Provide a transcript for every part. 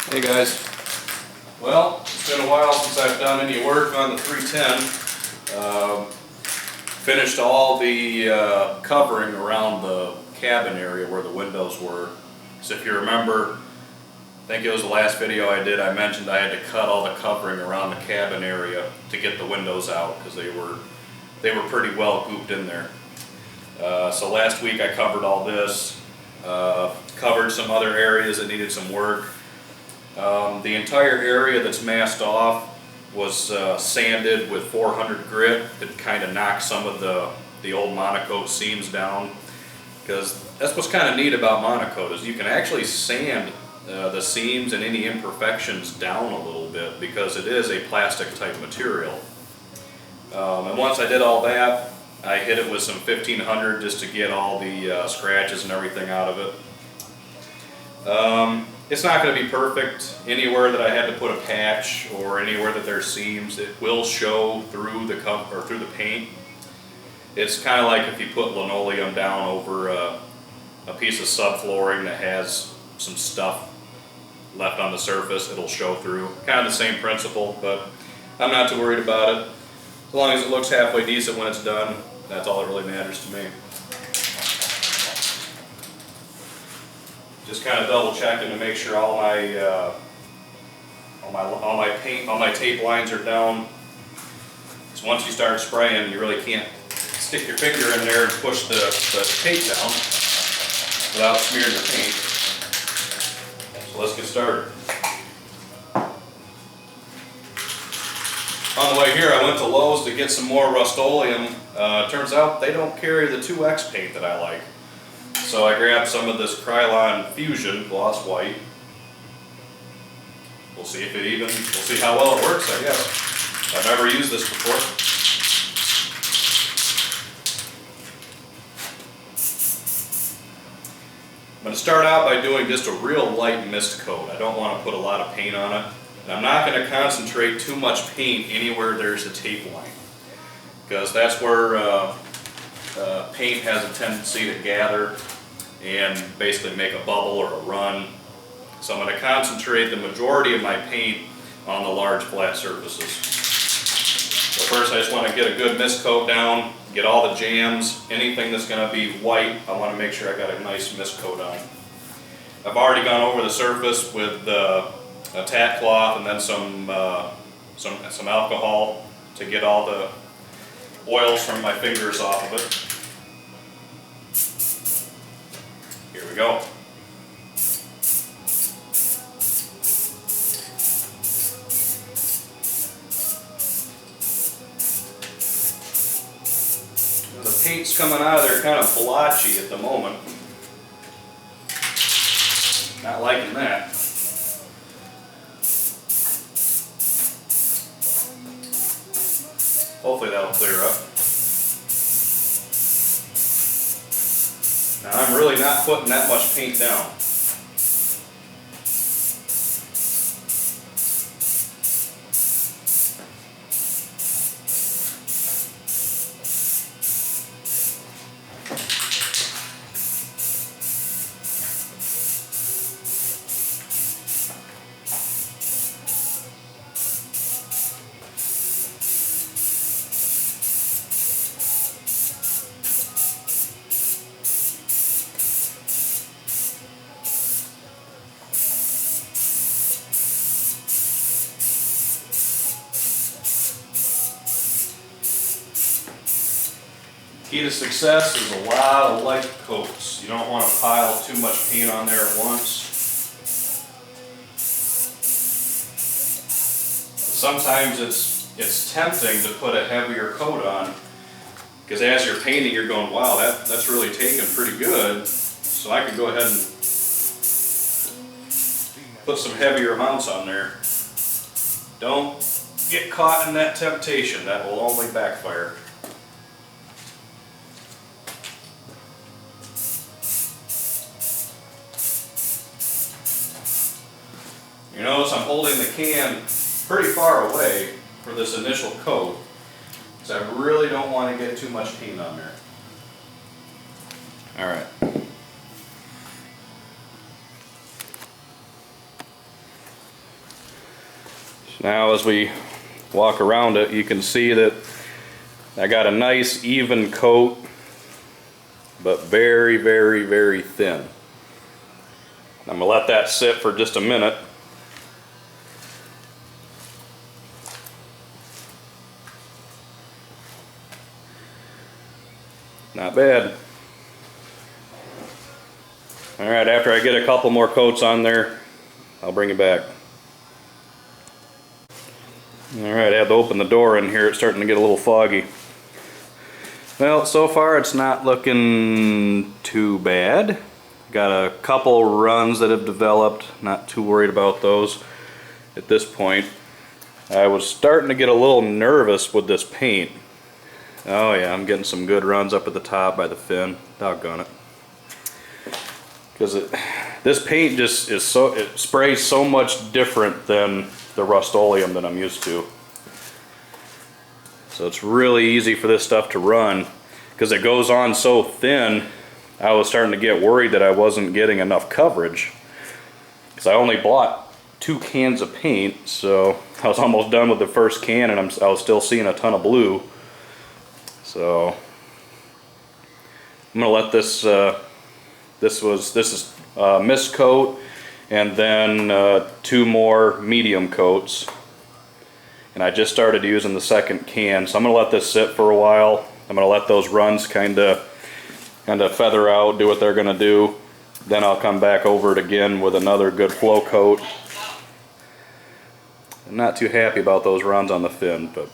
Hey guys. Well, it's been a while since I've done any work on the 310. Finished all the covering around the cabin area where the windows were. So if you remember, I think it was the last video I did, I mentioned I had to cut all the covering around the cabin area to get the windows out because they were pretty well gooped in there. So last week I covered all this, covered some other areas that needed some work. The entire area that's masked off was sanded with 400 grit. It kind of knocked some of the old monocoat seams down, because that's what's kind of neat about monocoat is you can actually sand the seams and any imperfections down a little bit because it is a plastic type material. And once I did all that, I hit it with some 1500 just to get all the scratches and everything out of it. It's not going to be perfect. Anywhere that I had to put a patch or anywhere that there's seams, it will show through the through the paint. It's kind of like if you put linoleum down over a piece of subflooring that has some stuff left on the surface, it'll show through. Kind of the same principle, but I'm not too worried about it. As long as it looks halfway decent when it's done, that's all that really matters to me. Just kind of double checking to make sure all my tape lines are down. Because once you start spraying, you really can't stick your finger in there and push the tape down without smearing the paint. So let's get started. On the way here, I went to Lowe's to get some more Rust-Oleum. Turns out they don't carry the 2X paint that I like. So I grabbed some of this Krylon Fusion Gloss White. We'll see we'll see how well it works, I guess. I've never used this before. I'm going to start out by doing just a real light mist coat. I don't want to put a lot of paint on it. And I'm not going to concentrate too much paint anywhere there's a tape line, because that's where paint has a tendency to gather and basically make a bubble or a run. So I'm going to concentrate the majority of my paint on the large flat surfaces. So first I just want to get a good mist coat down, get all the jams, anything that's going to be white, I want to make sure I got a nice mist coat on. I've already gone over the surface with a tack cloth and then some alcohol to get all the oils from my fingers off of it. Here we go. The paint's coming out of there kind of blotchy at the moment. Not liking that. Hopefully that'll clear up. Now I'm really not putting that much paint down. Key to success is a lot of light coats. You don't want to pile too much paint on there at once. Sometimes it's tempting to put a heavier coat on, because as you're painting you're going, wow, that's really taken pretty good. So I could go ahead and put some heavier amounts on there. Don't get caught in that temptation. That will only backfire. You notice I'm holding the can pretty far away for this initial coat, because I really don't want to get too much paint on there. All right. Now as we walk around it, you can see that I got a nice even coat, but very, very, very thin. I'm gonna let that sit for just a minute. Not bad. All right, after I get a couple more coats on there, I'll bring it back. All right, I had to open the door in here. It's starting to get a little foggy. Well, so far it's not looking too bad. Got a couple runs that have developed. Not too worried about those at this point. I was starting to get a little nervous with this paint. Oh yeah, I'm getting some good runs up at the top by the fin. Doggone it. Because this paint just is so, it sprays so much different than the Rust-Oleum that I'm used to. So it's really easy for this stuff to run. Because it goes on so thin, I was starting to get worried that I wasn't getting enough coverage. Because I only bought 2 cans of paint, so I was almost done with the first can and I was still seeing a ton of blue. So I'm gonna let this, this is mist coat and then 2 more medium coats. And I just started using the second can, so I'm gonna let this sit for a while. I'm gonna let those runs kind of feather out, do what they're gonna do. Then I'll come back over it again with another good flow coat. I'm not too happy about those runs on the fin, but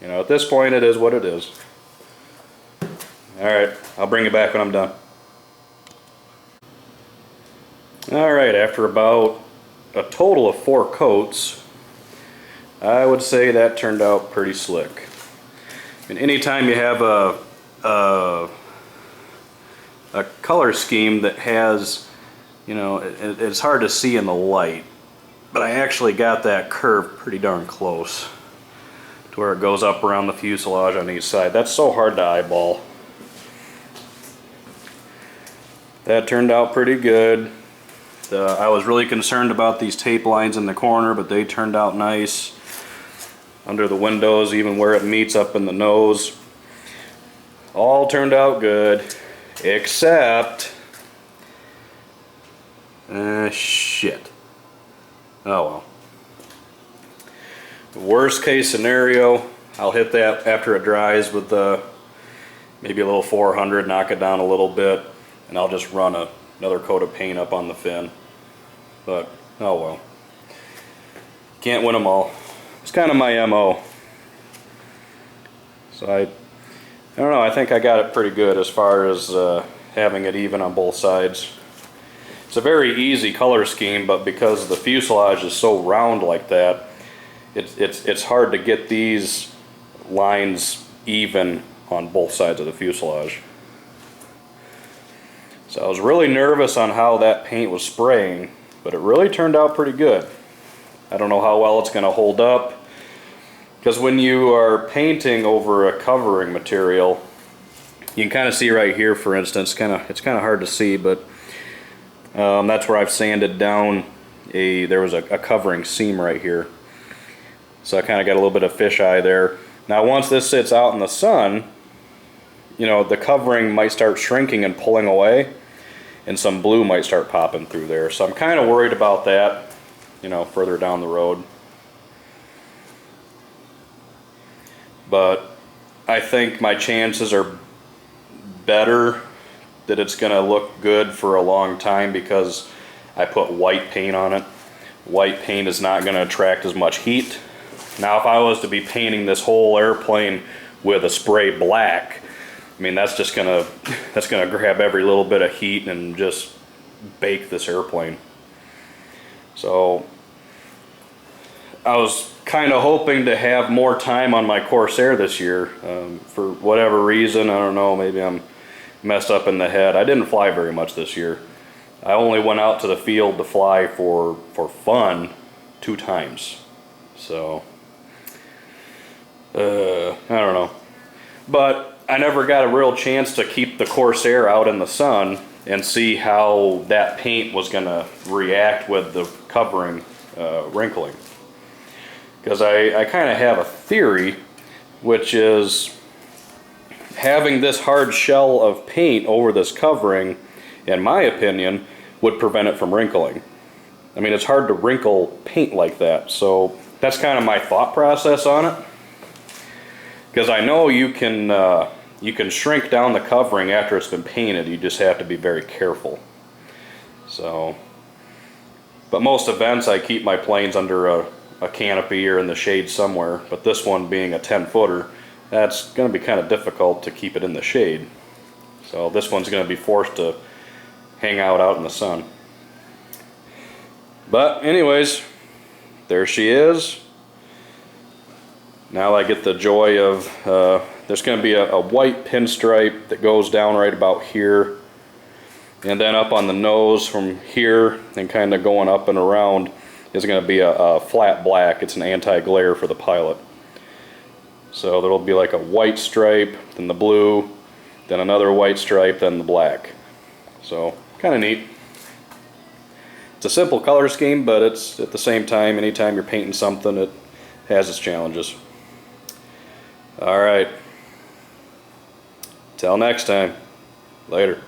you know, at this point it is what it is. Alright, I'll bring it back when I'm done. Alright, after about a total of 4 coats, I would say that turned out pretty slick. And anytime you have a color scheme that has, you know, it's hard to see in the light, but I actually got that curve pretty darn close to where it goes up around the fuselage on each side. That's so hard to eyeball. That turned out pretty good. I was really concerned about these tape lines in the corner, but they turned out nice. Under the windows, even where it meets up in the nose. All turned out good, except... shit. Oh well. Worst case scenario, I'll hit that after it dries with maybe a little 400, knock it down a little bit, and I'll just run another coat of paint up on the fin. But, oh well. Can't win them all. It's kind of my MO. So I don't know, I think I got it pretty good as far as having it even on both sides. It's a very easy color scheme, but because the fuselage is so round like that, it's hard to get these lines even on both sides of the fuselage. So I was really nervous on how that paint was spraying, but it really turned out pretty good. I don't know how well it's going to hold up, because when you are painting over a covering material, you can kind of see right here, for instance, it's kind of hard to see, but that's where I've sanded down there was a covering seam right here. So I kind of got a little bit of fisheye there. Now once this sits out in the sun, you know, the covering might start shrinking and pulling away, and some blue might start popping through there. So I'm kind of worried about that, you know, further down the road. But I think my chances are better that it's going to look good for a long time because I put white paint on it. White paint is not going to attract as much heat. Now if I was to be painting this whole airplane with a spray black, I mean that's gonna grab every little bit of heat and just bake this airplane. So I was kind of hoping to have more time on my Corsair this year. For whatever reason, I don't know, maybe I'm messed up in the head. I didn't fly very much this year. I only went out to the field to fly for fun 2 times. So I don't know. But I never got a real chance to keep the Corsair out in the sun and see how that paint was going to react with the covering wrinkling. because I kind of have a theory, which is having this hard shell of paint over this covering, in my opinion, would prevent it from wrinkling. I mean, it's hard to wrinkle paint like that, so that's kind of my thought process on it. Because I know you can shrink down the covering after it's been painted, you just have to be very careful. So, but most events I keep my planes under a canopy or in the shade somewhere, but this one being a 10-footer, that's going to be kind of difficult to keep it in the shade. So this one's going to be forced to hang out in the sun. But anyways, there she is. Now I get the joy of, there's going to be a white pinstripe that goes down right about here, and then up on the nose from here and kind of going up and around is going to be a flat black. It's an anti-glare for the pilot. So there'll be like a white stripe, then the blue, then another white stripe, then the black. So kind of neat. It's a simple color scheme, but it's at the same time, anytime you're painting something, it has its challenges. Alright. Till next time. Later.